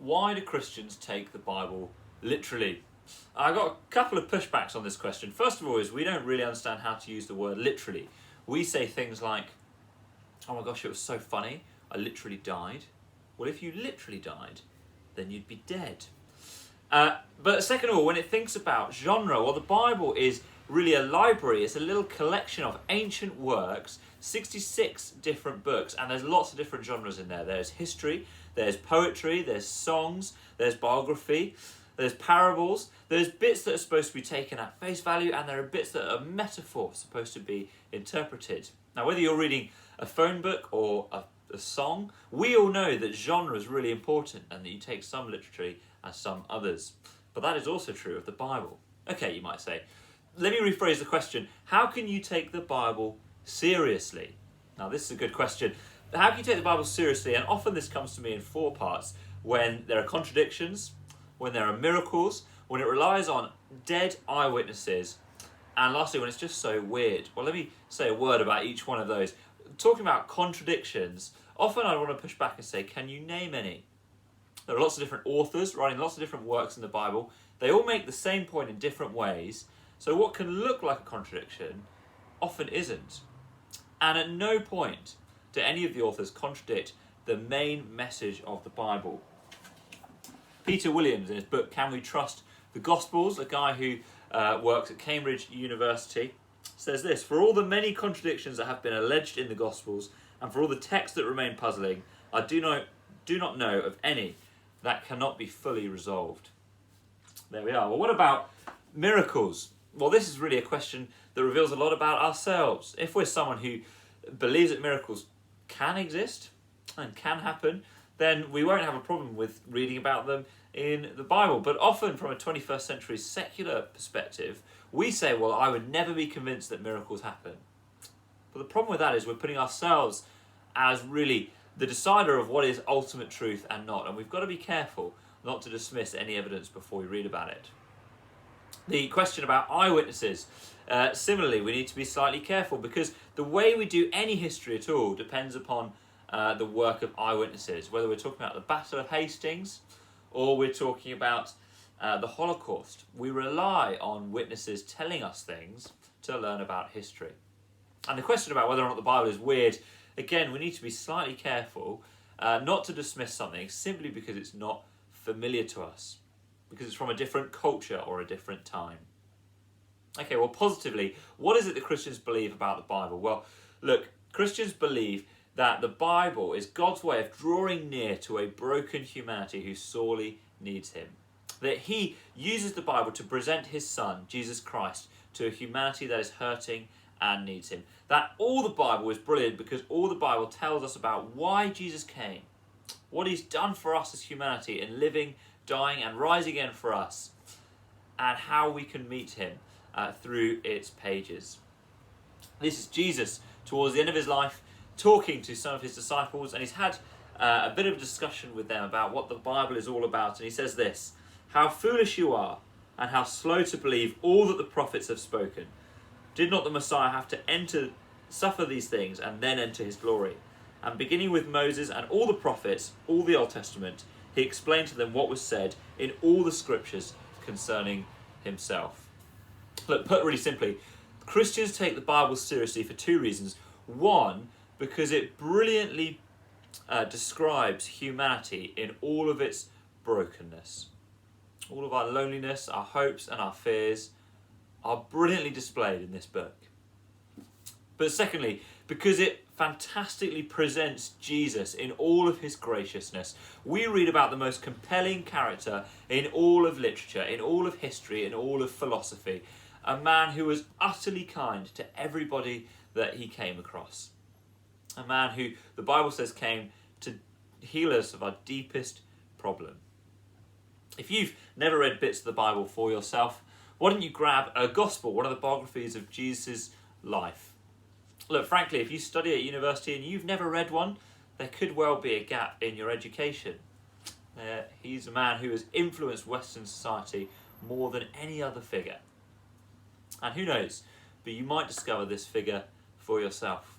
Why do Christians take the Bible literally? I got a couple of pushbacks on this question. First of all is we don't really understand how to use the word literally. We say things like, oh my gosh, it was so funny, I literally died. Well, if you literally died, then you'd be dead. But second of all, when it thinks about genre, well, the Bible is really a library. It's a little collection of ancient works, 66 different books, and there's lots of different genres in there. There's history, there's poetry, there's songs, there's biography, there's parables, there's bits that are supposed to be taken at face value, and there are bits that are metaphor, supposed to be interpreted. Now, whether you're reading a phone book or a song, we all know that genre is really important and that you take some literally and some others. But that is also true of the Bible. Okay, you might say, let me rephrase the question. How can you take the Bible seriously? Now, this is a good question. How can you take the Bible seriously? And often this comes to me in four parts. When there are contradictions, when there are miracles, when it relies on dead eyewitnesses, and lastly, when it's just so weird. Well, let me say a word about each one of those. Talking about contradictions, often I want to push back and say, can you name any? There are lots of different authors writing lots of different works in the Bible. They all make the same point in different ways. So what can look like a contradiction often isn't. And at no point do any of the authors contradict the main message of the Bible. Peter Williams, in his book, Can We Trust the Gospels, a guy who works at Cambridge University, says this: for all the many contradictions that have been alleged in the Gospels, and for all the texts that remain puzzling, I do not know of any that cannot be fully resolved. There we are. Well, what about miracles? Well, this is really a question that reveals a lot about ourselves. If we're someone who believes that miracles can exist and can happen, then we won't have a problem with reading about them in the Bible. But often from a 21st century secular perspective, we say, well, I would never be convinced that miracles happen. But the problem with that is we're putting ourselves as really the decider of what is ultimate truth and not. And we've got to be careful not to dismiss any evidence before we read about it. The question about eyewitnesses, similarly, we need to be slightly careful because the way we do any history at all depends upon the work of eyewitnesses, whether we're talking about the Battle of Hastings or we're talking about the Holocaust. We rely on witnesses telling us things to learn about history. And the question about whether or not the Bible is weird, again, we need to be slightly careful not to dismiss something simply because it's not familiar to us, because it's from a different culture or a different time. Okay, well, positively, what is it that Christians believe about the Bible? Well, look, Christians believe that the Bible is God's way of drawing near to a broken humanity who sorely needs him. That he uses the Bible to present his Son, Jesus Christ, to a humanity that is hurting and needs him. That all the Bible is brilliant because all the Bible tells us about why Jesus came, what he's done for us as humanity in living, dying and rising again for us, and how we can meet him through its pages. This is Jesus towards the end of his life talking to some of his disciples, and he's had a bit of a discussion with them about what the Bible is all about, and he says this: how foolish you are, and how slow to believe all that the prophets have spoken. Did not the Messiah have to suffer these things and then enter his glory? And beginning with Moses and all the prophets, all the Old Testament, he explained to them what was said in all the scriptures concerning himself. Look, put really simply, Christians take the Bible seriously for two reasons. One, because it brilliantly describes humanity in all of its brokenness. All of our loneliness, our hopes and our fears are brilliantly displayed in this book. But secondly, because it fantastically presents Jesus in all of his graciousness. We read about the most compelling character in all of literature, in all of history, in all of philosophy. A man who was utterly kind to everybody that he came across. A man who the Bible says came to heal us of our deepest problem. If you've never read bits of the Bible for yourself, why don't you grab a gospel, one of the biographies of Jesus' life? Look, frankly, if you study at university and you've never read one, there could well be a gap in your education. He's a man who has influenced Western society more than any other figure. And who knows, but you might discover this figure for yourself.